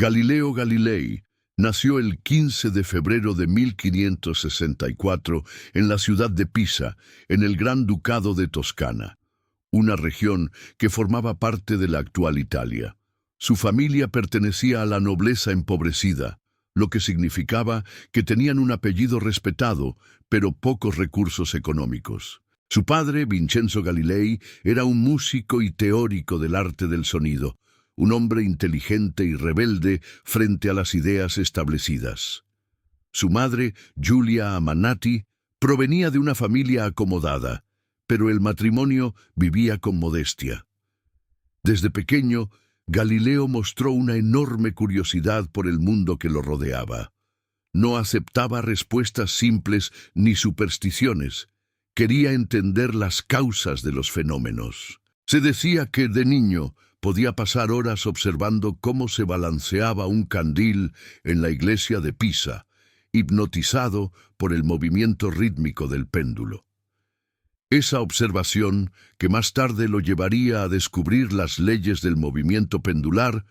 Galileo Galilei nació el 15 de febrero de 1564 en la ciudad de Pisa, en el Gran Ducado de Toscana, una región que formaba parte de la actual Italia. Su familia pertenecía a la nobleza empobrecida, lo que significaba que tenían un apellido respetado, pero pocos recursos económicos. Su padre, Vincenzo Galilei, era un músico y teórico del arte del sonido, un hombre inteligente y rebelde frente a las ideas establecidas. Su madre, Giulia Amanati, provenía de una familia acomodada, pero el matrimonio vivía con modestia. Desde pequeño, Galileo mostró una enorme curiosidad por el mundo que lo rodeaba. No aceptaba respuestas simples ni supersticiones. Quería entender las causas de los fenómenos. Se decía que de niño podía pasar horas observando cómo se balanceaba un candil en la iglesia de Pisa, hipnotizado por el movimiento rítmico del péndulo. Esa observación, que más tarde lo llevaría a descubrir las leyes del movimiento pendular,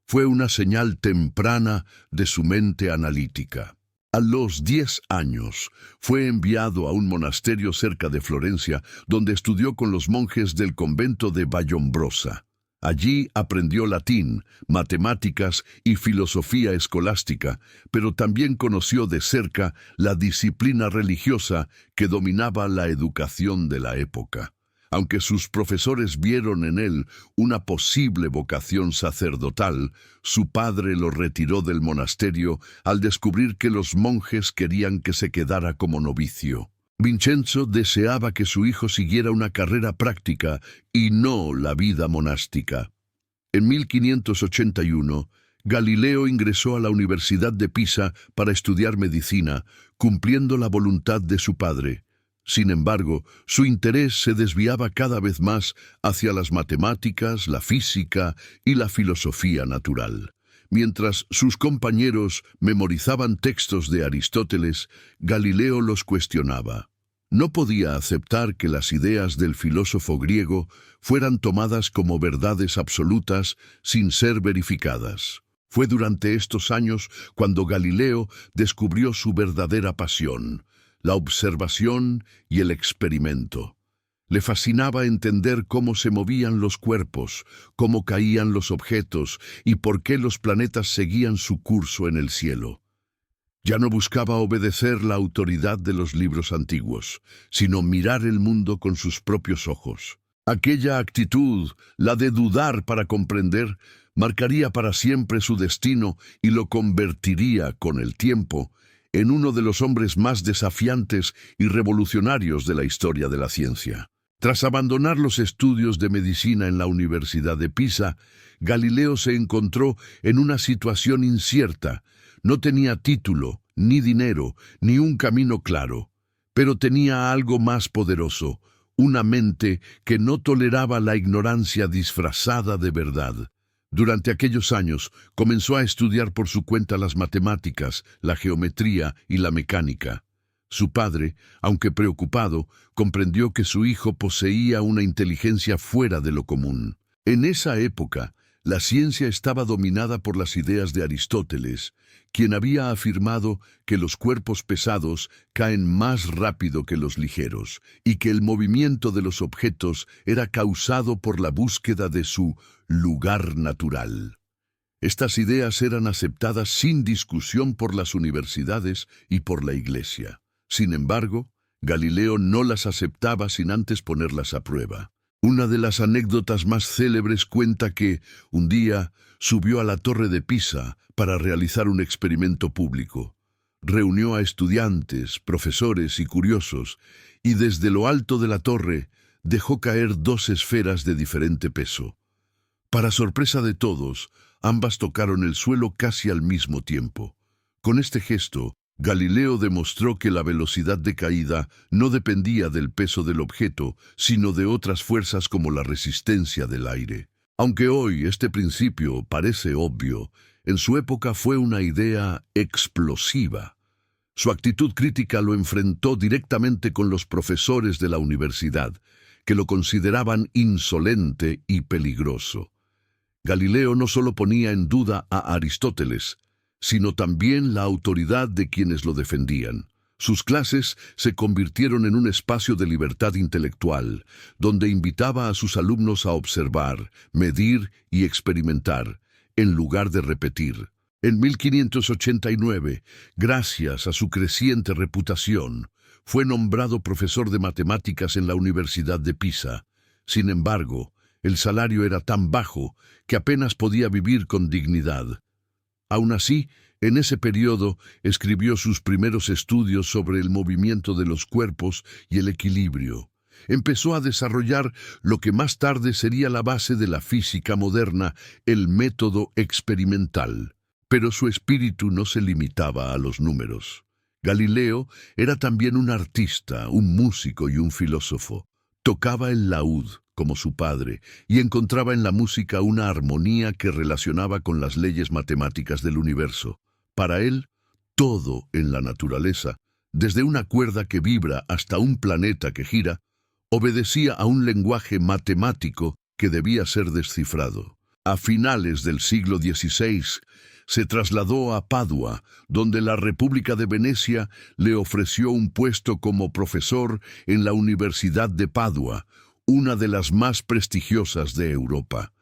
fue una señal temprana de su mente analítica. A los 10 años, fue enviado a un monasterio cerca de Florencia, donde estudió con los monjes del convento de Vallombrosa. Allí aprendió latín, matemáticas y filosofía escolástica, pero también conoció de cerca la disciplina religiosa que dominaba la educación de la época. Aunque sus profesores vieron en él una posible vocación sacerdotal, su padre lo retiró del monasterio al descubrir que los monjes querían que se quedara como novicio. Vincenzo deseaba que su hijo siguiera una carrera práctica y no la vida monástica. En 1581, Galileo ingresó a la Universidad de Pisa para estudiar medicina, cumpliendo la voluntad de su padre. Sin embargo, su interés se desviaba cada vez más hacia las matemáticas, la física y la filosofía natural. Mientras sus compañeros memorizaban textos de Aristóteles, Galileo los cuestionaba. No podía aceptar que las ideas del filósofo griego fueran tomadas como verdades absolutas sin ser verificadas. Fue durante estos años cuando Galileo descubrió su verdadera pasión, la observación y el experimento. Le fascinaba entender cómo se movían los cuerpos, cómo caían los objetos y por qué los planetas seguían su curso en el cielo. Ya no buscaba obedecer la autoridad de los libros antiguos, sino mirar el mundo con sus propios ojos. Aquella actitud, la de dudar para comprender, marcaría para siempre su destino y lo convertiría, con el tiempo, en uno de los hombres más desafiantes y revolucionarios de la historia de la ciencia. Tras abandonar los estudios de medicina en la Universidad de Pisa, Galileo se encontró en una situación incierta. No tenía título, ni dinero, ni un camino claro, pero tenía algo más poderoso, una mente que no toleraba la ignorancia disfrazada de verdad. Durante aquellos años comenzó a estudiar por su cuenta las matemáticas, la geometría y la mecánica. Su padre, aunque preocupado, comprendió que su hijo poseía una inteligencia fuera de lo común. En esa época, la ciencia estaba dominada por las ideas de Aristóteles, quien había afirmado que los cuerpos pesados caen más rápido que los ligeros y que el movimiento de los objetos era causado por la búsqueda de su lugar natural. Estas ideas eran aceptadas sin discusión por las universidades y por la Iglesia. Sin embargo, Galileo no las aceptaba sin antes ponerlas a prueba. Una de las anécdotas más célebres cuenta que, un día, subió a la Torre de Pisa para realizar un experimento público. Reunió a estudiantes, profesores y curiosos, y desde lo alto de la torre dejó caer 2 esferas de diferente peso. Para sorpresa de todos, ambas tocaron el suelo casi al mismo tiempo. Con este gesto, Galileo demostró que la velocidad de caída no dependía del peso del objeto, sino de otras fuerzas como la resistencia del aire. Aunque hoy este principio parece obvio, en su época fue una idea explosiva. Su actitud crítica lo enfrentó directamente con los profesores de la universidad, que lo consideraban insolente y peligroso. Galileo no solo ponía en duda a Aristóteles, sino también la autoridad de quienes lo defendían. Sus clases se convirtieron en un espacio de libertad intelectual, donde invitaba a sus alumnos a observar, medir y experimentar, en lugar de repetir. En 1589, gracias a su creciente reputación, fue nombrado profesor de matemáticas en la Universidad de Pisa. Sin embargo, el salario era tan bajo que apenas podía vivir con dignidad. Aún así, en ese periodo escribió sus primeros estudios sobre el movimiento de los cuerpos y el equilibrio. Empezó a desarrollar lo que más tarde sería la base de la física moderna, el método experimental. Pero su espíritu no se limitaba a los números. Galileo era también un artista, un músico y un filósofo. Tocaba el laúd, como su padre, y encontraba en la música una armonía que relacionaba con las leyes matemáticas del universo. Para él, todo en la naturaleza, desde una cuerda que vibra hasta un planeta que gira, obedecía a un lenguaje matemático que debía ser descifrado. A finales del siglo XVI, se trasladó a Padua, donde la República de Venecia le ofreció un puesto como profesor en la Universidad de Padua, una de las más prestigiosas de Europa.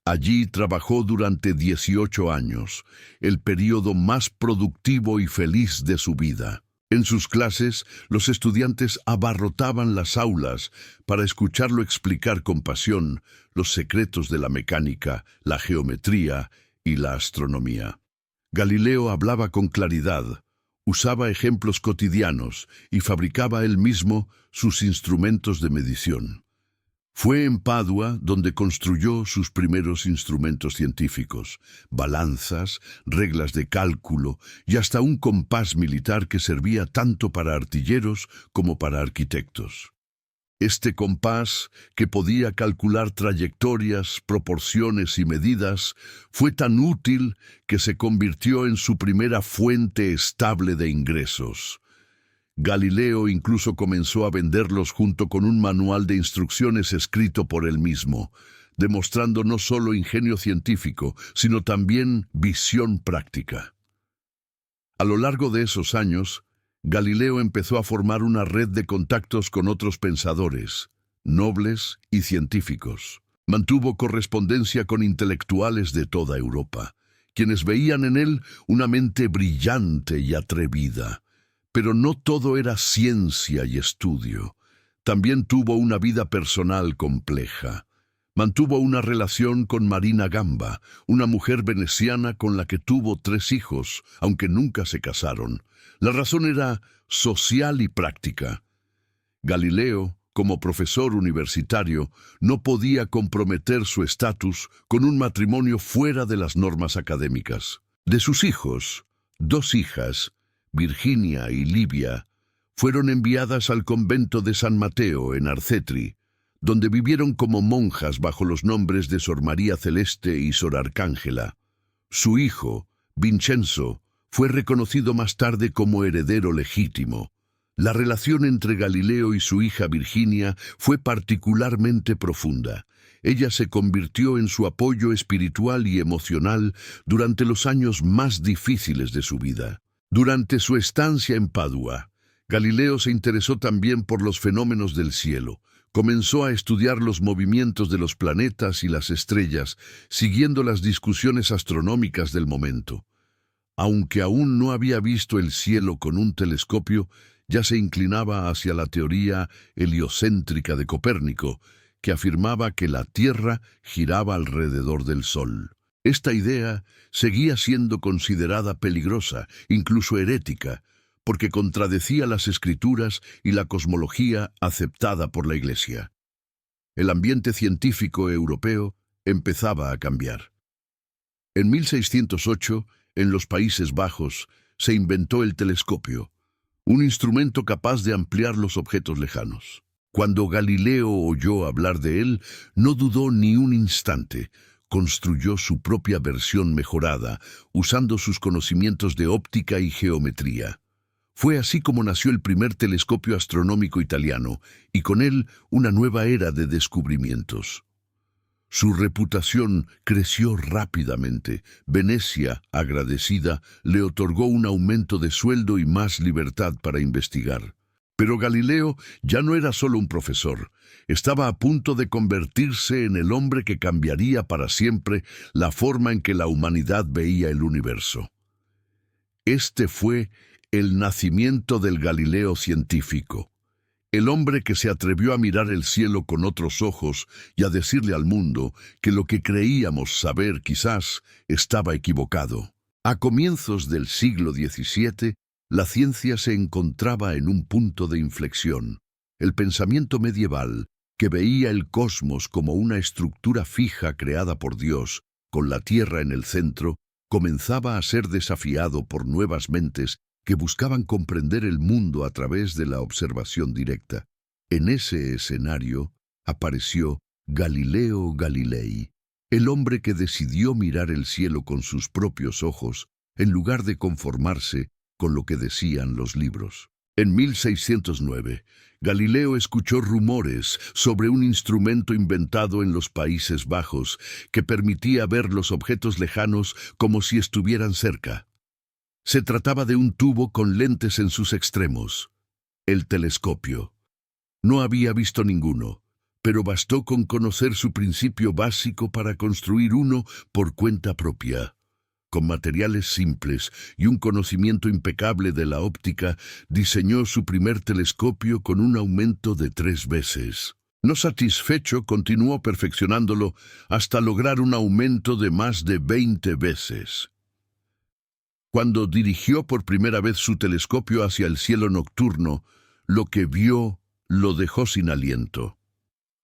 Allí trabajó durante 18 años, el período más productivo y feliz de su vida. En sus clases, los estudiantes abarrotaban las aulas para escucharlo explicar con pasión los secretos de la mecánica, la geometría y la astronomía. Galileo hablaba con claridad, usaba ejemplos cotidianos y fabricaba él mismo sus instrumentos de medición. Fue en Padua donde construyó sus primeros instrumentos científicos, balanzas, reglas de cálculo y hasta un compás militar que servía tanto para artilleros como para arquitectos. Este compás, que podía calcular trayectorias, proporciones y medidas, fue tan útil que se convirtió en su primera fuente estable de ingresos. Galileo incluso comenzó a venderlos junto con un manual de instrucciones escrito por él mismo, demostrando no solo ingenio científico, sino también visión práctica. A lo largo de esos años, Galileo empezó a formar una red de contactos con otros pensadores, nobles y científicos. Mantuvo correspondencia con intelectuales de toda Europa, quienes veían en él una mente brillante y atrevida. Pero no todo era ciencia y estudio. También tuvo una vida personal compleja. Mantuvo una relación con Marina Gamba, una mujer veneciana con la que tuvo 3 hijos, aunque nunca se casaron. La razón era social y práctica. Galileo, como profesor universitario, no podía comprometer su estatus con un matrimonio fuera de las normas académicas. De sus hijos, 2 hijas, Virginia y Livia, fueron enviadas al convento de San Mateo en Arcetri, donde vivieron como monjas bajo los nombres de Sor María Celeste y Sor Arcángela. Su hijo, Vincenzo, fue reconocido más tarde como heredero legítimo. La relación entre Galileo y su hija Virginia fue particularmente profunda. Ella se convirtió en su apoyo espiritual y emocional durante los años más difíciles de su vida. Durante su estancia en Padua, Galileo se interesó también por los fenómenos del cielo. Comenzó a estudiar los movimientos de los planetas y las estrellas, siguiendo las discusiones astronómicas del momento. Aunque aún no había visto el cielo con un telescopio, ya se inclinaba hacia la teoría heliocéntrica de Copérnico, que afirmaba que la Tierra giraba alrededor del Sol. Esta idea seguía siendo considerada peligrosa, incluso herética, porque contradecía las escrituras y la cosmología aceptada por la Iglesia. El ambiente científico europeo empezaba a cambiar. En 1608, en los Países Bajos, se inventó el telescopio, un instrumento capaz de ampliar los objetos lejanos. Cuando Galileo oyó hablar de él, no dudó ni un instante. Construyó su propia versión mejorada, usando sus conocimientos de óptica y geometría. Fue así como nació el primer telescopio astronómico italiano, y con él una nueva era de descubrimientos. Su reputación creció rápidamente. Venecia, agradecida, le otorgó un aumento de sueldo y más libertad para investigar. Pero Galileo ya no era solo un profesor. Estaba a punto de convertirse en el hombre que cambiaría para siempre la forma en que la humanidad veía el universo. Este fue el nacimiento del Galileo científico. El hombre que se atrevió a mirar el cielo con otros ojos y a decirle al mundo que lo que creíamos saber quizás estaba equivocado. A comienzos del siglo XVII, la ciencia se encontraba en un punto de inflexión. El pensamiento medieval, que veía el cosmos como una estructura fija creada por Dios, con la Tierra en el centro, comenzaba a ser desafiado por nuevas mentes que buscaban comprender el mundo a través de la observación directa. En ese escenario apareció Galileo Galilei, el hombre que decidió mirar el cielo con sus propios ojos, en lugar de conformarse con lo que decían los libros. En 1609, Galileo escuchó rumores sobre un instrumento inventado en los Países Bajos que permitía ver los objetos lejanos como si estuvieran cerca. Se trataba de un tubo con lentes en sus extremos, el telescopio. No había visto ninguno, pero bastó con conocer su principio básico para construir uno por cuenta propia. Con materiales simples y un conocimiento impecable de la óptica, diseñó su primer telescopio con un aumento de 3 veces. No satisfecho, continuó perfeccionándolo hasta lograr un aumento de más de 20 veces. Cuando dirigió por primera vez su telescopio hacia el cielo nocturno, lo que vio lo dejó sin aliento.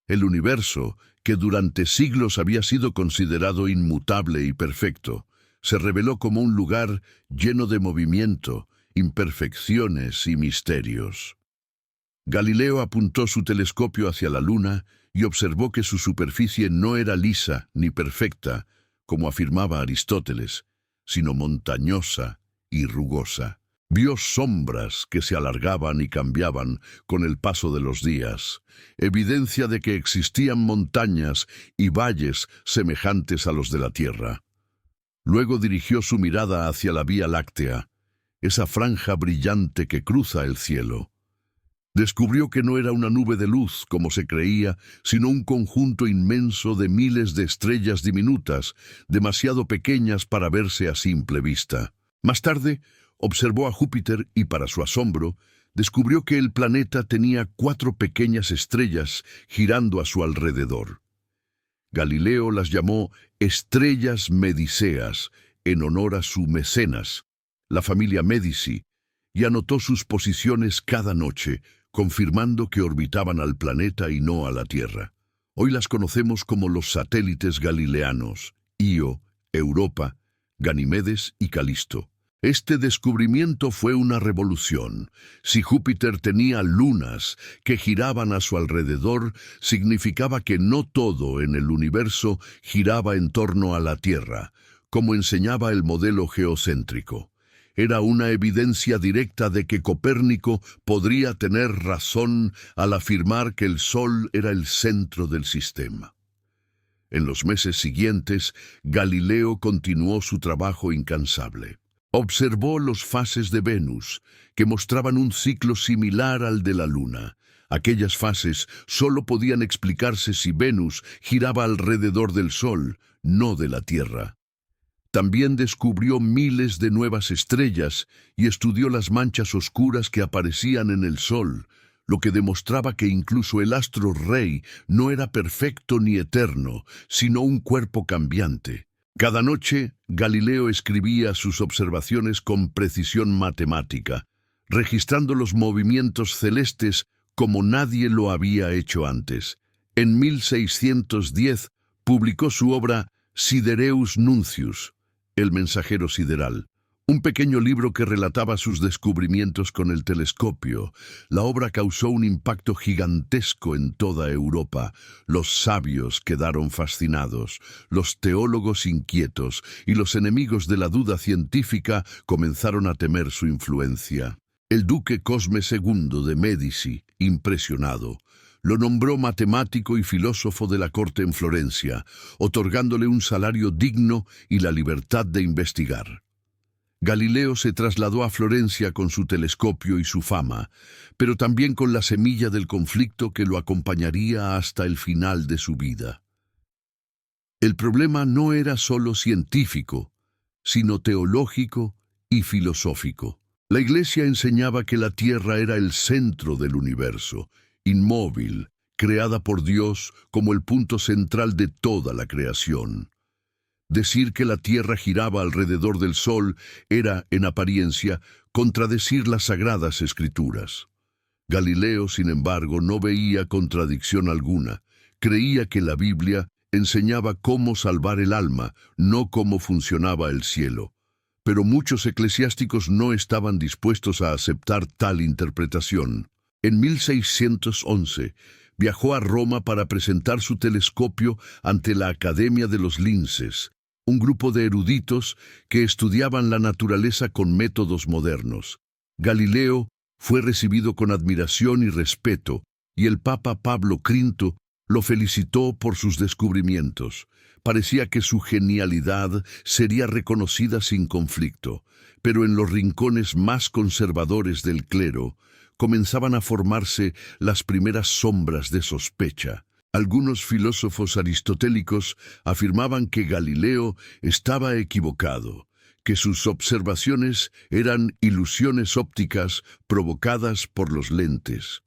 El universo, que durante siglos había sido considerado inmutable y perfecto, se reveló como un lugar lleno de movimiento, imperfecciones y misterios. Galileo apuntó su telescopio hacia la luna y observó que su superficie no era lisa ni perfecta, como afirmaba Aristóteles, sino montañosa y rugosa. Vio sombras que se alargaban y cambiaban con el paso de los días, evidencia de que existían montañas y valles semejantes a los de la Tierra. Luego dirigió su mirada hacia la Vía Láctea, esa franja brillante que cruza el cielo. Descubrió que no era una nube de luz, como se creía, sino un conjunto inmenso de miles de estrellas diminutas, demasiado pequeñas para verse a simple vista. Más tarde, observó a Júpiter y, para su asombro, descubrió que el planeta tenía 4 pequeñas estrellas girando a su alrededor. Galileo las llamó estrellas mediceas, en honor a su mecenas, la familia Médici, y anotó sus posiciones cada noche, confirmando que orbitaban al planeta y no a la Tierra. Hoy las conocemos como los satélites galileanos, Io, Europa, Ganimedes y Calisto. Este descubrimiento fue una revolución. Si Júpiter tenía lunas que giraban a su alrededor, significaba que no todo en el universo giraba en torno a la Tierra, como enseñaba el modelo geocéntrico. Era una evidencia directa de que Copérnico podría tener razón al afirmar que el Sol era el centro del sistema. En los meses siguientes, Galileo continuó su trabajo incansable. Observó los fases de Venus, que mostraban un ciclo similar al de la Luna. Aquellas fases solo podían explicarse si Venus giraba alrededor del Sol, no de la Tierra. También descubrió miles de nuevas estrellas y estudió las manchas oscuras que aparecían en el Sol, lo que demostraba que incluso el astro rey no era perfecto ni eterno, sino un cuerpo cambiante. Cada noche, Galileo escribía sus observaciones con precisión matemática, registrando los movimientos celestes como nadie lo había hecho antes. En 1610 publicó su obra Sidereus Nuncius, el mensajero sideral, un pequeño libro que relataba sus descubrimientos con el telescopio. La obra causó un impacto gigantesco en toda Europa. Los sabios quedaron fascinados, los teólogos inquietos y los enemigos de la duda científica comenzaron a temer su influencia. El duque Cosme II de Médici, impresionado, lo nombró matemático y filósofo de la corte en Florencia, otorgándole un salario digno y la libertad de investigar. Galileo se trasladó a Florencia con su telescopio y su fama, pero también con la semilla del conflicto que lo acompañaría hasta el final de su vida. El problema no era solo científico, sino teológico y filosófico. La Iglesia enseñaba que la Tierra era el centro del universo, inmóvil, creada por Dios como el punto central de toda la creación. Decir que la Tierra giraba alrededor del Sol era, en apariencia, contradecir las sagradas Escrituras. Galileo, sin embargo, no veía contradicción alguna. Creía que la Biblia enseñaba cómo salvar el alma, no cómo funcionaba el cielo. Pero muchos eclesiásticos no estaban dispuestos a aceptar tal interpretación. En 1611, viajó a Roma para presentar su telescopio ante la Academia de los Linces, un grupo de eruditos que estudiaban la naturaleza con métodos modernos. Galileo fue recibido con admiración y respeto, y el Papa Pablo V lo felicitó por sus descubrimientos. Parecía que su genialidad sería reconocida sin conflicto, pero en los rincones más conservadores del clero comenzaban a formarse las primeras sombras de sospecha. Algunos filósofos aristotélicos afirmaban que Galileo estaba equivocado, que sus observaciones eran ilusiones ópticas provocadas por los lentes.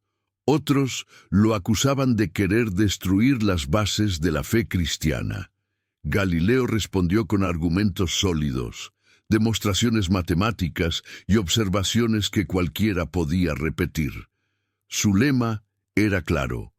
Otros lo acusaban de querer destruir las bases de la fe cristiana. Galileo respondió con argumentos sólidos, demostraciones matemáticas y observaciones que cualquiera podía repetir. Su lema era claro: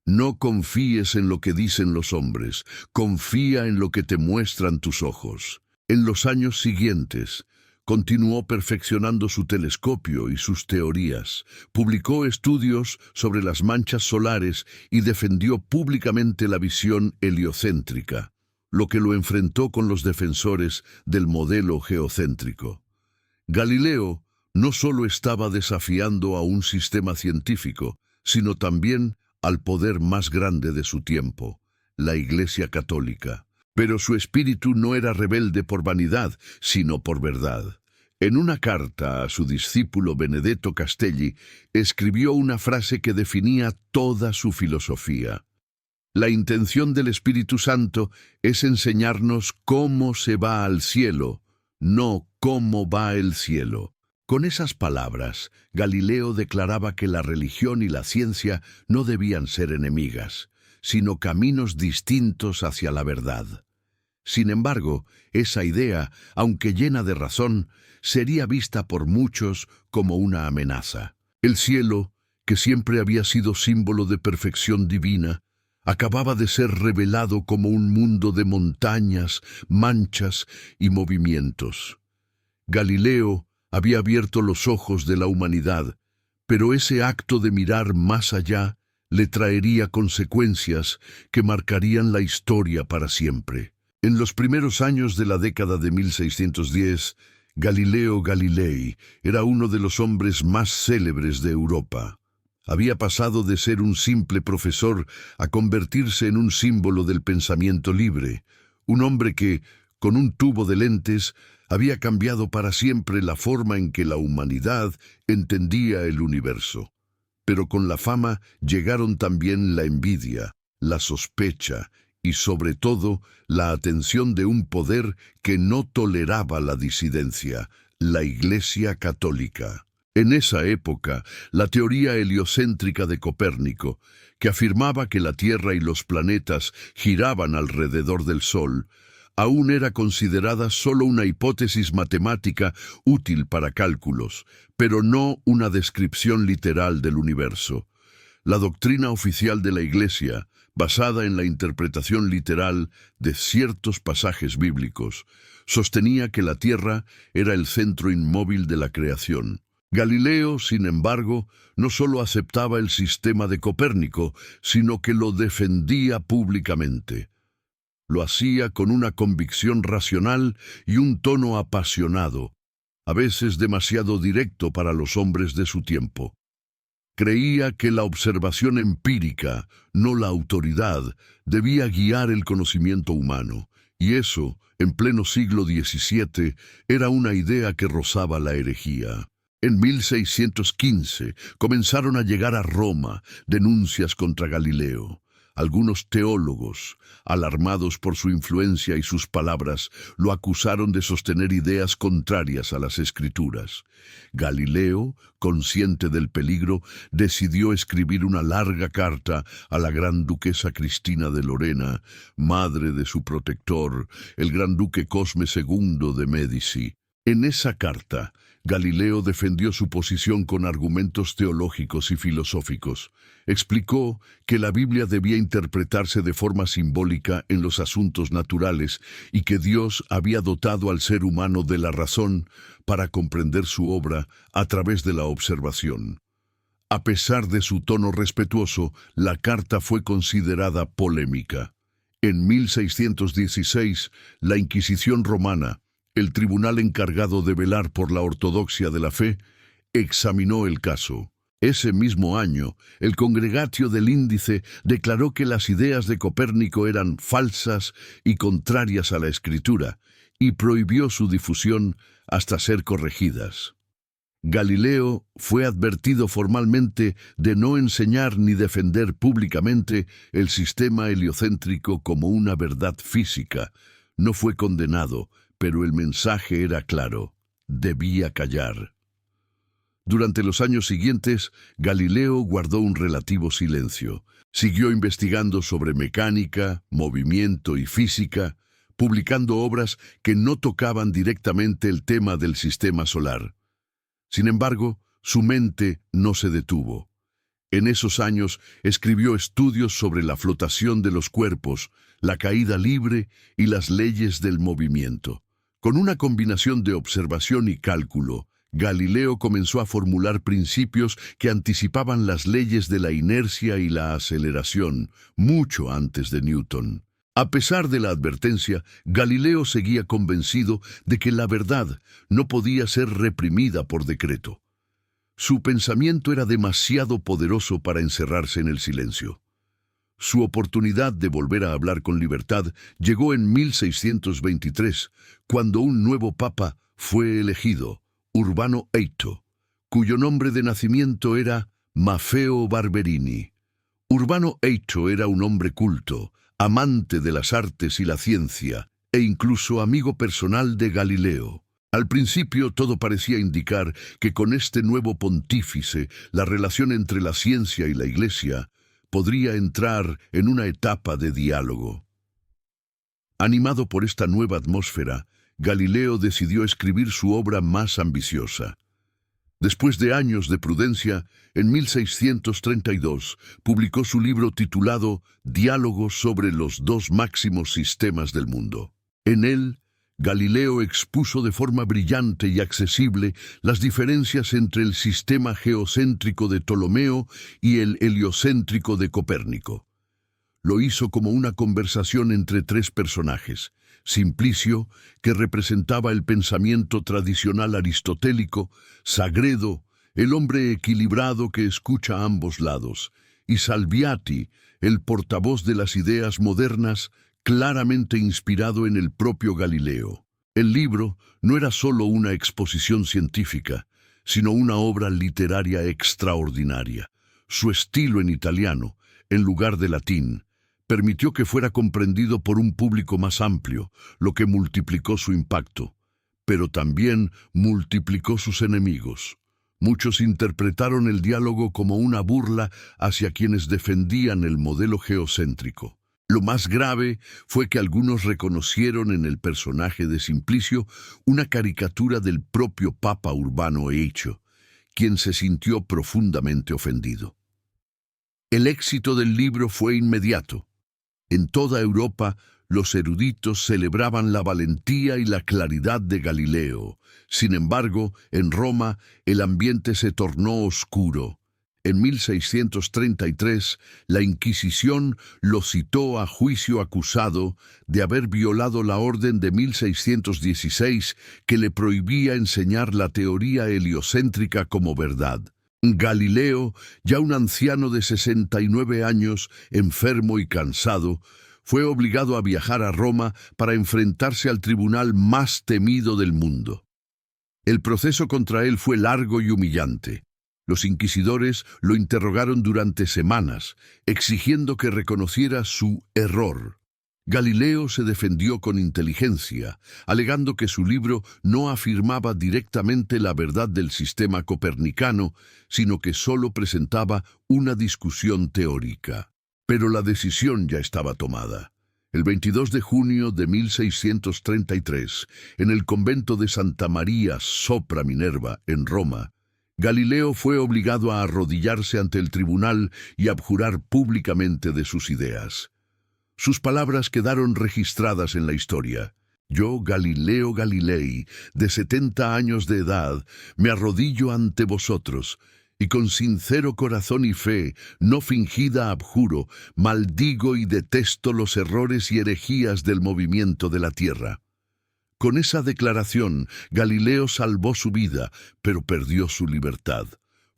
no confíes en lo que dicen los hombres, confía en lo que te muestran tus ojos. En los años siguientes, continuó perfeccionando su telescopio y sus teorías, publicó estudios sobre las manchas solares y defendió públicamente la visión heliocéntrica, lo que lo enfrentó con los defensores del modelo geocéntrico. Galileo no solo estaba desafiando a un sistema científico, sino también al poder más grande de su tiempo, la Iglesia Católica. Pero su espíritu no era rebelde por vanidad, sino por verdad. En una carta a su discípulo Benedetto Castelli, escribió una frase que definía toda su filosofía. La intención del Espíritu Santo es enseñarnos cómo se va al cielo, no cómo va el cielo. Con esas palabras, Galileo declaraba que la religión y la ciencia no debían ser enemigas, sino caminos distintos hacia la verdad. Sin embargo, esa idea, aunque llena de razón, sería vista por muchos como una amenaza. El cielo, que siempre había sido símbolo de perfección divina, acababa de ser revelado como un mundo de montañas, manchas y movimientos. Galileo había abierto los ojos de la humanidad, pero ese acto de mirar más allá le traería consecuencias que marcarían la historia para siempre. En los primeros años de la década de 1610, Galileo Galilei era uno de los hombres más célebres de Europa. Había pasado de ser un simple profesor a convertirse en un símbolo del pensamiento libre, un hombre que, con un tubo de lentes, había cambiado para siempre la forma en que la humanidad entendía el universo. Pero con la fama llegaron también la envidia, la sospecha y, sobre todo, la atención de un poder que no toleraba la disidencia, la Iglesia Católica. En esa época, la teoría heliocéntrica de Copérnico, que afirmaba que la Tierra y los planetas giraban alrededor del Sol, aún era considerada solo una hipótesis matemática útil para cálculos, pero no una descripción literal del universo. La doctrina oficial de la Iglesia, basada en la interpretación literal de ciertos pasajes bíblicos, sostenía que la Tierra era el centro inmóvil de la creación. Galileo, sin embargo, no solo aceptaba el sistema de Copérnico, sino que lo defendía públicamente. Lo hacía con una convicción racional y un tono apasionado, a veces demasiado directo para los hombres de su tiempo. Creía que la observación empírica, no la autoridad, debía guiar el conocimiento humano, y eso, en pleno siglo XVII, era una idea que rozaba la herejía. En 1615 comenzaron a llegar a Roma denuncias contra Galileo. Algunos teólogos, alarmados por su influencia y sus palabras, lo acusaron de sostener ideas contrarias a las Escrituras. Galileo, consciente del peligro, decidió escribir una larga carta a la gran duquesa Cristina de Lorena, madre de su protector, el gran duque Cosme II de Médici. En esa carta, Galileo defendió su posición con argumentos teológicos y filosóficos. Explicó que la Biblia debía interpretarse de forma simbólica en los asuntos naturales y que Dios había dotado al ser humano de la razón para comprender su obra a través de la observación. A pesar de su tono respetuoso, la carta fue considerada polémica. En 1616, la Inquisición romana, el tribunal encargado de velar por la ortodoxia de la fe, examinó el caso. Ese mismo año, el Congregatio del Índice declaró que las ideas de Copérnico eran falsas y contrarias a la Escritura, y prohibió su difusión hasta ser corregidas. Galileo fue advertido formalmente de no enseñar ni defender públicamente el sistema heliocéntrico como una verdad física. No fue condenado, pero el mensaje era claro: debía callar. Durante los años siguientes, Galileo guardó un relativo silencio. Siguió investigando sobre mecánica, movimiento y física, publicando obras que no tocaban directamente el tema del sistema solar. Sin embargo, su mente no se detuvo. En esos años escribió estudios sobre la flotación de los cuerpos, la caída libre y las leyes del movimiento. Con una combinación de observación y cálculo, Galileo comenzó a formular principios que anticipaban las leyes de la inercia y la aceleración, mucho antes de Newton. A pesar de la advertencia, Galileo seguía convencido de que la verdad no podía ser reprimida por decreto. Su pensamiento era demasiado poderoso para encerrarse en el silencio. Su oportunidad de volver a hablar con libertad llegó en 1623, cuando un nuevo papa fue elegido, Urbano VIII, cuyo nombre de nacimiento era Maffeo Barberini. Urbano VIII era un hombre culto, amante de las artes y la ciencia, e incluso amigo personal de Galileo. Al principio todo parecía indicar que con este nuevo pontífice la relación entre la ciencia y la Iglesia podría entrar en una etapa de diálogo. Animado por esta nueva atmósfera, Galileo decidió escribir su obra más ambiciosa. Después de años de prudencia, en 1632 publicó su libro titulado Diálogos sobre los dos máximos sistemas del mundo. En él, Galileo expuso de forma brillante y accesible las diferencias entre el sistema geocéntrico de Ptolomeo y el heliocéntrico de Copérnico. Lo hizo como una conversación entre tres personajes: Simplicio, que representaba el pensamiento tradicional aristotélico; Sagredo, el hombre equilibrado que escucha a ambos lados; y Salviati, el portavoz de las ideas modernas, claramente inspirado en el propio Galileo. El libro no era solo una exposición científica, sino una obra literaria extraordinaria. Su estilo en italiano, en lugar de latín, permitió que fuera comprendido por un público más amplio, lo que multiplicó su impacto, pero también multiplicó sus enemigos. Muchos interpretaron el diálogo como una burla hacia quienes defendían el modelo geocéntrico. Lo más grave fue que algunos reconocieron en el personaje de Simplicio una caricatura del propio Papa Urbano VIII, quien se sintió profundamente ofendido. El éxito del libro fue inmediato. En toda Europa, los eruditos celebraban la valentía y la claridad de Galileo. Sin embargo, en Roma, el ambiente se tornó oscuro. En 1633, la Inquisición lo citó a juicio acusado de haber violado la orden de 1616 que le prohibía enseñar la teoría heliocéntrica como verdad. Galileo, ya un anciano de 69 años, enfermo y cansado, fue obligado a viajar a Roma para enfrentarse al tribunal más temido del mundo. El proceso contra él fue largo y humillante. Los inquisidores lo interrogaron durante semanas, exigiendo que reconociera su error. Galileo se defendió con inteligencia, alegando que su libro no afirmaba directamente la verdad del sistema copernicano, sino que solo presentaba una discusión teórica. Pero la decisión ya estaba tomada. El 22 de junio de 1633, en el convento de Santa María sopra Minerva, en Roma, Galileo fue obligado a arrodillarse ante el tribunal y abjurar públicamente de sus ideas. Sus palabras quedaron registradas en la historia. Yo, Galileo Galilei, de 70 años de edad, me arrodillo ante vosotros, y con sincero corazón y fe, no fingida abjuro, maldigo y detesto los errores y herejías del movimiento de la tierra. Con esa declaración, Galileo salvó su vida, pero perdió su libertad.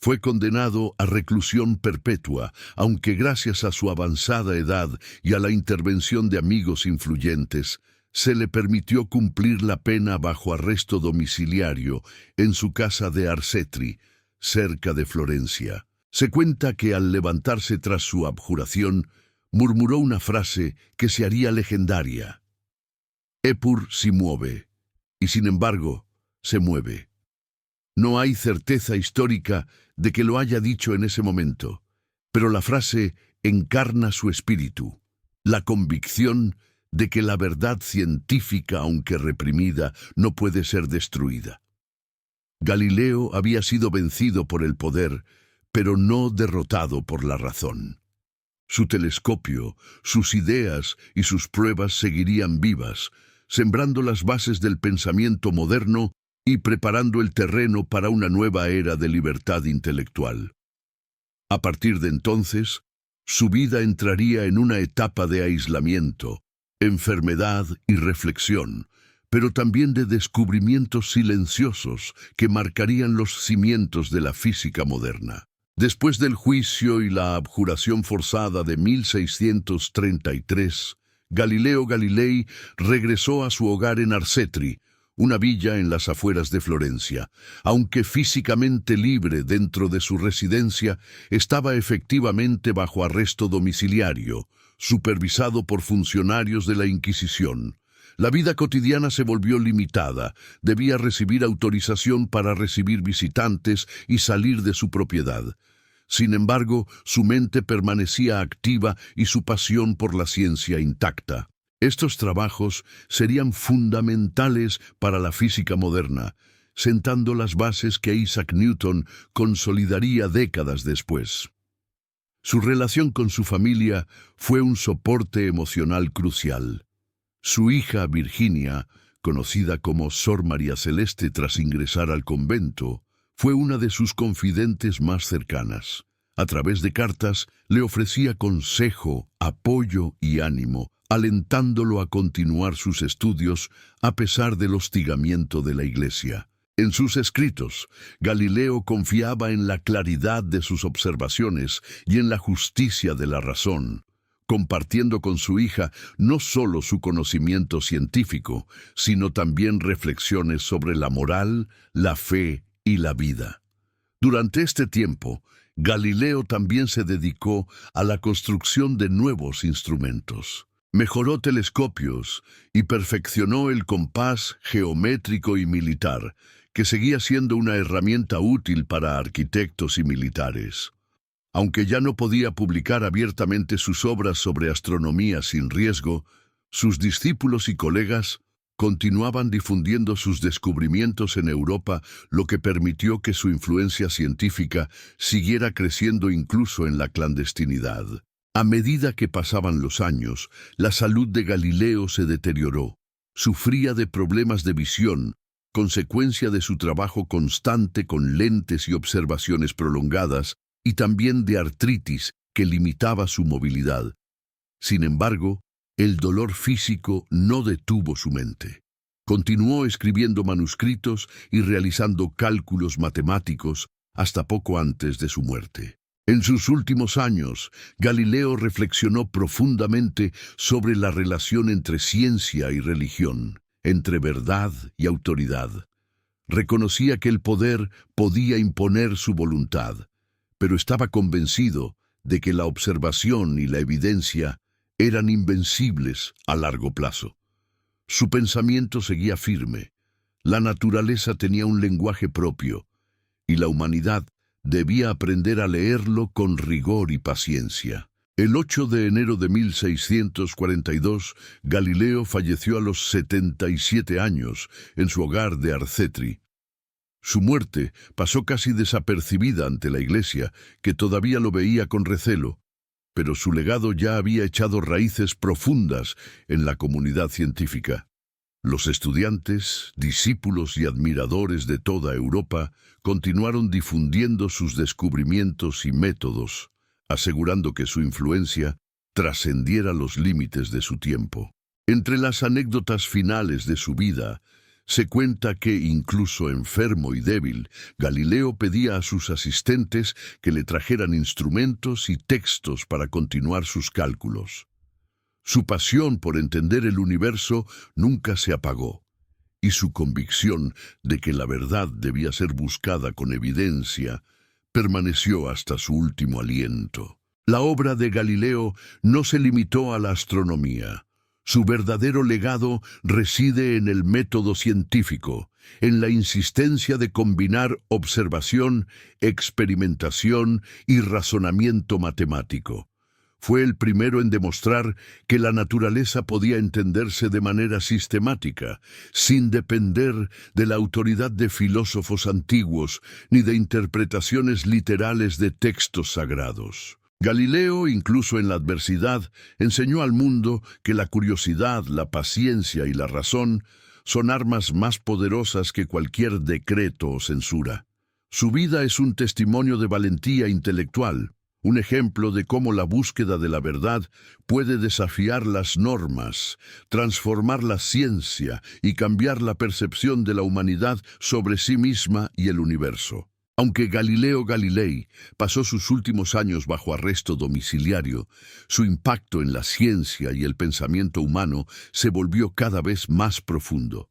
Fue condenado a reclusión perpetua, aunque gracias a su avanzada edad y a la intervención de amigos influyentes, se le permitió cumplir la pena bajo arresto domiciliario en su casa de Arcetri, cerca de Florencia. Se cuenta que al levantarse tras su abjuración, murmuró una frase que se haría legendaria. Eppur si muove, y sin embargo, se mueve. No hay certeza histórica de que lo haya dicho en ese momento, pero la frase encarna su espíritu, la convicción de que la verdad científica, aunque reprimida, no puede ser destruida. Galileo había sido vencido por el poder, pero no derrotado por la razón. Su telescopio, sus ideas y sus pruebas seguirían vivas, sembrando las bases del pensamiento moderno y preparando el terreno para una nueva era de libertad intelectual. A partir de entonces, su vida entraría en una etapa de aislamiento, enfermedad y reflexión, pero también de descubrimientos silenciosos que marcarían los cimientos de la física moderna. Después del juicio y la abjuración forzada de 1633, Galileo Galilei regresó a su hogar en Arcetri, una villa en las afueras de Florencia. Aunque físicamente libre dentro de su residencia, estaba efectivamente bajo arresto domiciliario, supervisado por funcionarios de la Inquisición. La vida cotidiana se volvió limitada, debía recibir autorización para recibir visitantes y salir de su propiedad. Sin embargo, su mente permanecía activa y su pasión por la ciencia intacta. Estos trabajos serían fundamentales para la física moderna, sentando las bases que Isaac Newton consolidaría décadas después. Su relación con su familia fue un soporte emocional crucial. Su hija Virginia, conocida como Sor María Celeste tras ingresar al convento, fue una de sus confidentes más cercanas. A través de cartas le ofrecía consejo, apoyo y ánimo, alentándolo a continuar sus estudios a pesar del hostigamiento de la Iglesia. En sus escritos, Galileo confiaba en la claridad de sus observaciones y en la justicia de la razón, compartiendo con su hija no solo su conocimiento científico, sino también reflexiones sobre la moral, la fe y la vida. Durante este tiempo, Galileo también se dedicó a la construcción de nuevos instrumentos. Mejoró telescopios y perfeccionó el compás geométrico y militar, que seguía siendo una herramienta útil para arquitectos y militares. Aunque ya no podía publicar abiertamente sus obras sobre astronomía sin riesgo, sus discípulos y colegas continuaban difundiendo sus descubrimientos en Europa, lo que permitió que su influencia científica siguiera creciendo incluso en la clandestinidad. A medida que pasaban los años, la salud de Galileo se deterioró. Sufría de problemas de visión, consecuencia de su trabajo constante con lentes y observaciones prolongadas, y también de artritis que limitaba su movilidad. Sin embargo, el dolor físico no detuvo su mente. Continuó escribiendo manuscritos y realizando cálculos matemáticos, hasta poco antes de su muerte. En sus últimos años, Galileo reflexionó profundamente sobre la relación entre ciencia y religión, entre verdad y autoridad. Reconocía que el poder podía imponer su voluntad, pero estaba convencido de que la observación y la evidencia eran invencibles a largo plazo. Su pensamiento seguía firme. La naturaleza tenía un lenguaje propio, y la humanidad debía aprender a leerlo con rigor y paciencia. El 8 de enero de 1642, Galileo falleció a los 77 años en su hogar de Arcetri. Su muerte pasó casi desapercibida ante la Iglesia, que todavía lo veía con recelo, pero su legado ya había echado raíces profundas en la comunidad científica. Los estudiantes, discípulos y admiradores de toda Europa continuaron difundiendo sus descubrimientos y métodos, asegurando que su influencia trascendiera los límites de su tiempo. Entre las anécdotas finales de su vida, se cuenta que, incluso enfermo y débil, Galileo pedía a sus asistentes que le trajeran instrumentos y textos para continuar sus cálculos. Su pasión por entender el universo nunca se apagó, y su convicción de que la verdad debía ser buscada con evidencia permaneció hasta su último aliento. La obra de Galileo no se limitó a la astronomía. Su verdadero legado reside en el método científico, en la insistencia de combinar observación, experimentación y razonamiento matemático. Fue el primero en demostrar que la naturaleza podía entenderse de manera sistemática, sin depender de la autoridad de filósofos antiguos ni de interpretaciones literales de textos sagrados. Galileo, incluso en la adversidad, enseñó al mundo que la curiosidad, la paciencia y la razón son armas más poderosas que cualquier decreto o censura. Su vida es un testimonio de valentía intelectual, un ejemplo de cómo la búsqueda de la verdad puede desafiar las normas, transformar la ciencia y cambiar la percepción de la humanidad sobre sí misma y el universo. Aunque Galileo Galilei pasó sus últimos años bajo arresto domiciliario, su impacto en la ciencia y el pensamiento humano se volvió cada vez más profundo.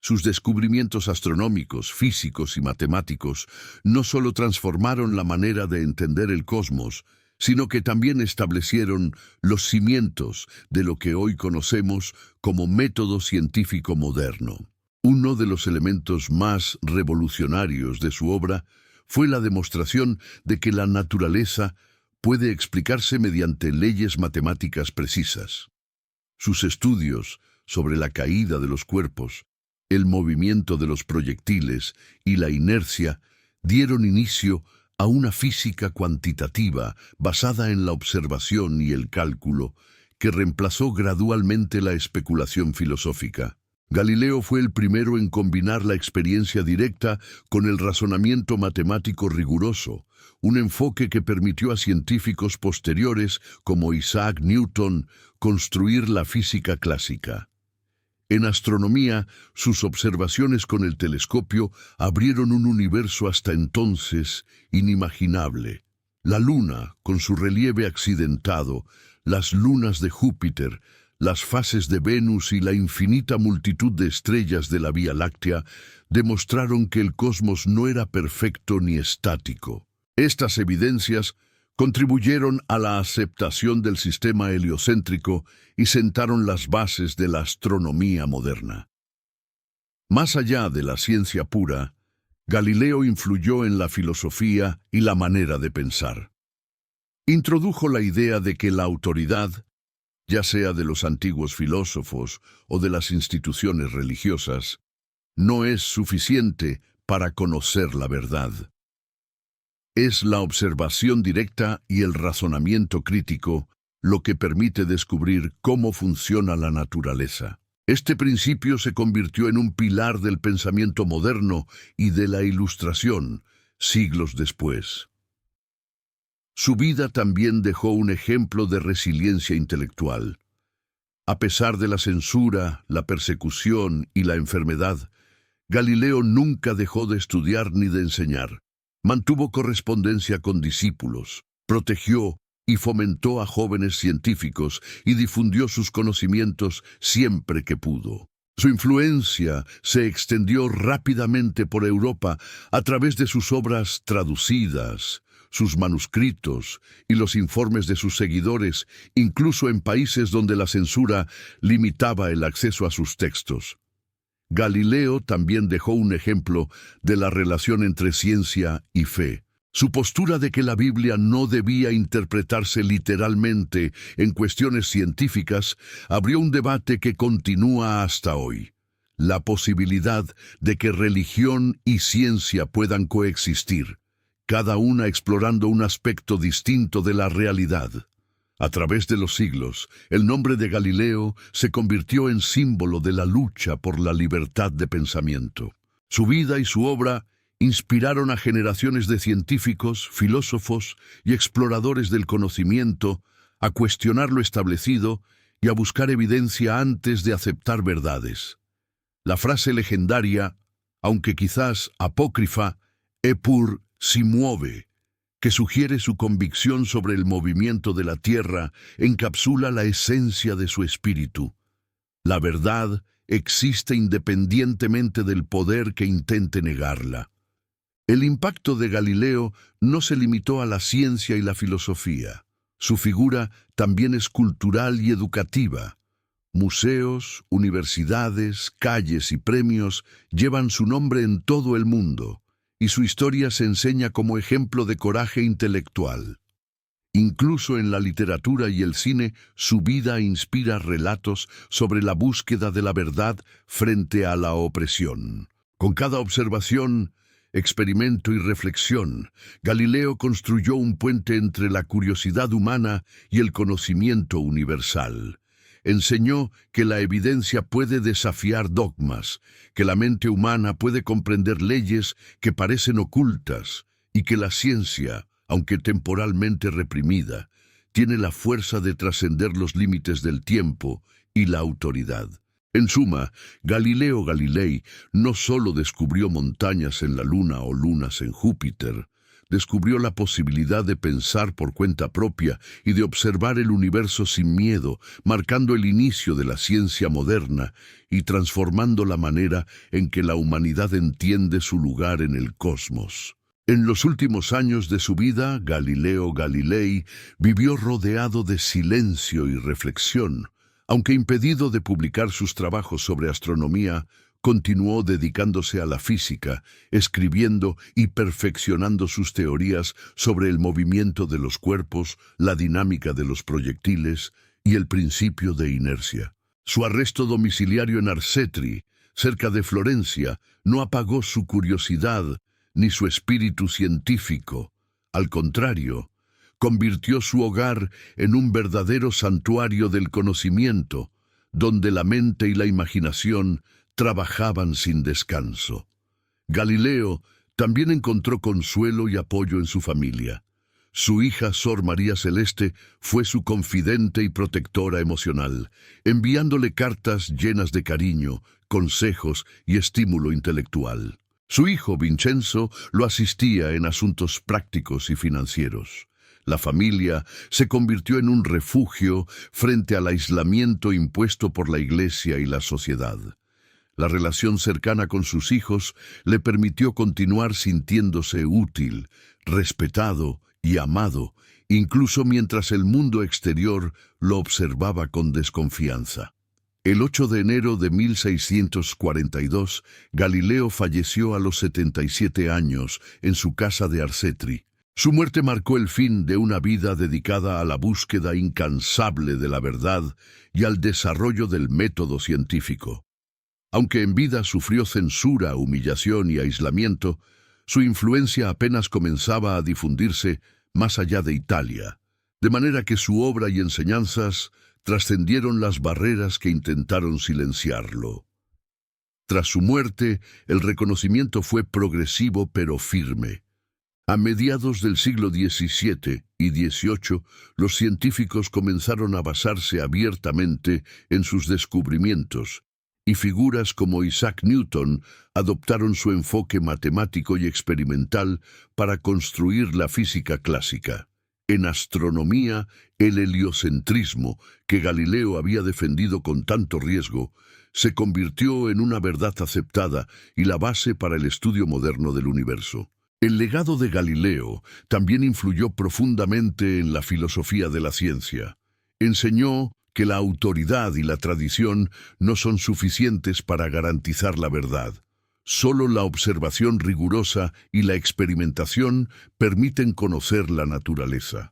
Sus descubrimientos astronómicos, físicos y matemáticos no solo transformaron la manera de entender el cosmos, sino que también establecieron los cimientos de lo que hoy conocemos como método científico moderno. Uno de los elementos más revolucionarios de su obra fue la demostración de que la naturaleza puede explicarse mediante leyes matemáticas precisas. Sus estudios sobre la caída de los cuerpos, el movimiento de los proyectiles y la inercia dieron inicio a una física cuantitativa basada en la observación y el cálculo que reemplazó gradualmente la especulación filosófica. Galileo fue el primero en combinar la experiencia directa con el razonamiento matemático riguroso, un enfoque que permitió a científicos posteriores como Isaac Newton construir la física clásica. En astronomía, sus observaciones con el telescopio abrieron un universo hasta entonces inimaginable. La Luna, con su relieve accidentado, las lunas de Júpiter, las fases de Venus y la infinita multitud de estrellas de la Vía Láctea demostraron que el cosmos no era perfecto ni estático. Estas evidencias contribuyeron a la aceptación del sistema heliocéntrico y sentaron las bases de la astronomía moderna. Más allá de la ciencia pura, Galileo influyó en la filosofía y la manera de pensar. Introdujo la idea de que la autoridad, ya sea de los antiguos filósofos o de las instituciones religiosas, no es suficiente para conocer la verdad. Es la observación directa y el razonamiento crítico lo que permite descubrir cómo funciona la naturaleza. Este principio se convirtió en un pilar del pensamiento moderno y de la Ilustración, siglos después. Su vida también dejó un ejemplo de resiliencia intelectual. A pesar de la censura, la persecución y la enfermedad, Galileo nunca dejó de estudiar ni de enseñar. Mantuvo correspondencia con discípulos, protegió y fomentó a jóvenes científicos y difundió sus conocimientos siempre que pudo. Su influencia se extendió rápidamente por Europa a través de sus obras traducidas, sus manuscritos y los informes de sus seguidores, incluso en países donde la censura limitaba el acceso a sus textos. Galileo también dejó un ejemplo de la relación entre ciencia y fe. Su postura de que la Biblia no debía interpretarse literalmente en cuestiones científicas abrió un debate que continúa hasta hoy. La posibilidad de que religión y ciencia puedan coexistir, cada una explorando un aspecto distinto de la realidad. A través de los siglos, el nombre de Galileo se convirtió en símbolo de la lucha por la libertad de pensamiento. Su vida y su obra inspiraron a generaciones de científicos, filósofos y exploradores del conocimiento a cuestionar lo establecido y a buscar evidencia antes de aceptar verdades. La frase legendaria, aunque quizás apócrifa, Eppur si muove, que sugiere su convicción sobre el movimiento de la Tierra, encapsula la esencia de su espíritu. La verdad existe independientemente del poder que intente negarla. El impacto de Galileo no se limitó a la ciencia y la filosofía. Su figura también es cultural y educativa. Museos, universidades, calles y premios llevan su nombre en todo el mundo, y su historia se enseña como ejemplo de coraje intelectual. Incluso en la literatura y el cine, su vida inspira relatos sobre la búsqueda de la verdad frente a la opresión. Con cada observación, experimento y reflexión, Galileo construyó un puente entre la curiosidad humana y el conocimiento universal. Enseñó que la evidencia puede desafiar dogmas, que la mente humana puede comprender leyes que parecen ocultas y que la ciencia, aunque temporalmente reprimida, tiene la fuerza de trascender los límites del tiempo y la autoridad. En suma, Galileo Galilei no solo descubrió montañas en la Luna o lunas en Júpiter, descubrió la posibilidad de pensar por cuenta propia y de observar el universo sin miedo, marcando el inicio de la ciencia moderna y transformando la manera en que la humanidad entiende su lugar en el cosmos. En los últimos años de su vida, Galileo Galilei vivió rodeado de silencio y reflexión. Aunque impedido de publicar sus trabajos sobre astronomía, continuó dedicándose a la física, escribiendo y perfeccionando sus teorías sobre el movimiento de los cuerpos, la dinámica de los proyectiles y el principio de inercia. Su arresto domiciliario en Arcetri, cerca de Florencia, no apagó su curiosidad ni su espíritu científico. Al contrario, convirtió su hogar en un verdadero santuario del conocimiento, donde la mente y la imaginación trabajaban sin descanso. Galileo también encontró consuelo y apoyo en su familia. Su hija Sor María Celeste fue su confidente y protectora emocional, enviándole cartas llenas de cariño, consejos y estímulo intelectual. Su hijo Vincenzo lo asistía en asuntos prácticos y financieros. La familia se convirtió en un refugio frente al aislamiento impuesto por la Iglesia y la sociedad. La relación cercana con sus hijos le permitió continuar sintiéndose útil, respetado y amado, incluso mientras el mundo exterior lo observaba con desconfianza. El 8 de enero de 1642, Galileo falleció a los 77 años en su casa de Arcetri. Su muerte marcó el fin de una vida dedicada a la búsqueda incansable de la verdad y al desarrollo del método científico. Aunque en vida sufrió censura, humillación y aislamiento, su influencia apenas comenzaba a difundirse más allá de Italia, de manera que su obra y enseñanzas trascendieron las barreras que intentaron silenciarlo. Tras su muerte, el reconocimiento fue progresivo pero firme. A mediados del siglo XVII y XVIII, los científicos comenzaron a basarse abiertamente en sus descubrimientos, y figuras como Isaac Newton adoptaron su enfoque matemático y experimental para construir la física clásica. En astronomía, el heliocentrismo, que Galileo había defendido con tanto riesgo, se convirtió en una verdad aceptada y la base para el estudio moderno del universo. El legado de Galileo también influyó profundamente en la filosofía de la ciencia. Enseñó que la autoridad y la tradición no son suficientes para garantizar la verdad. Solo la observación rigurosa y la experimentación permiten conocer la naturaleza.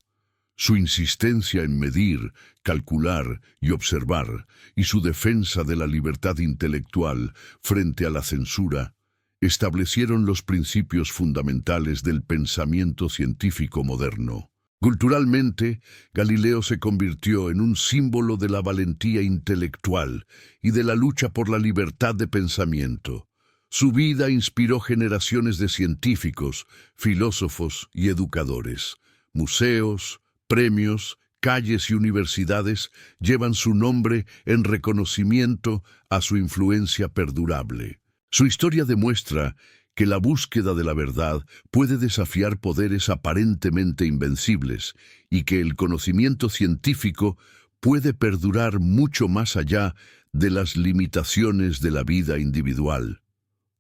Su insistencia en medir, calcular y observar, y su defensa de la libertad intelectual frente a la censura, establecieron los principios fundamentales del pensamiento científico moderno. Culturalmente, Galileo se convirtió en un símbolo de la valentía intelectual y de la lucha por la libertad de pensamiento. Su vida inspiró generaciones de científicos, filósofos y educadores. Museos, premios, calles y universidades llevan su nombre en reconocimiento a su influencia perdurable. Su historia demuestra que la búsqueda de la verdad puede desafiar poderes aparentemente invencibles y que el conocimiento científico puede perdurar mucho más allá de las limitaciones de la vida individual.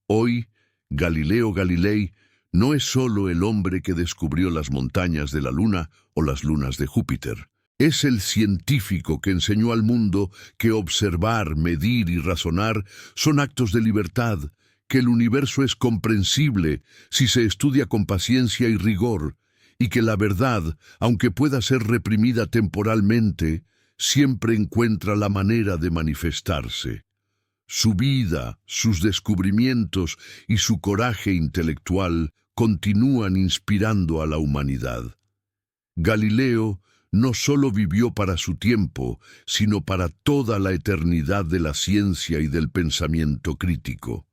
Hoy, Galileo Galilei no es solo el hombre que descubrió las montañas de la Luna o las lunas de Júpiter. Es el científico que enseñó al mundo que observar, medir y razonar son actos de libertad, que el universo es comprensible si se estudia con paciencia y rigor, y que la verdad, aunque pueda ser reprimida temporalmente, siempre encuentra la manera de manifestarse. Su vida, sus descubrimientos y su coraje intelectual continúan inspirando a la humanidad. Galileo no solo vivió para su tiempo, sino para toda la eternidad de la ciencia y del pensamiento crítico.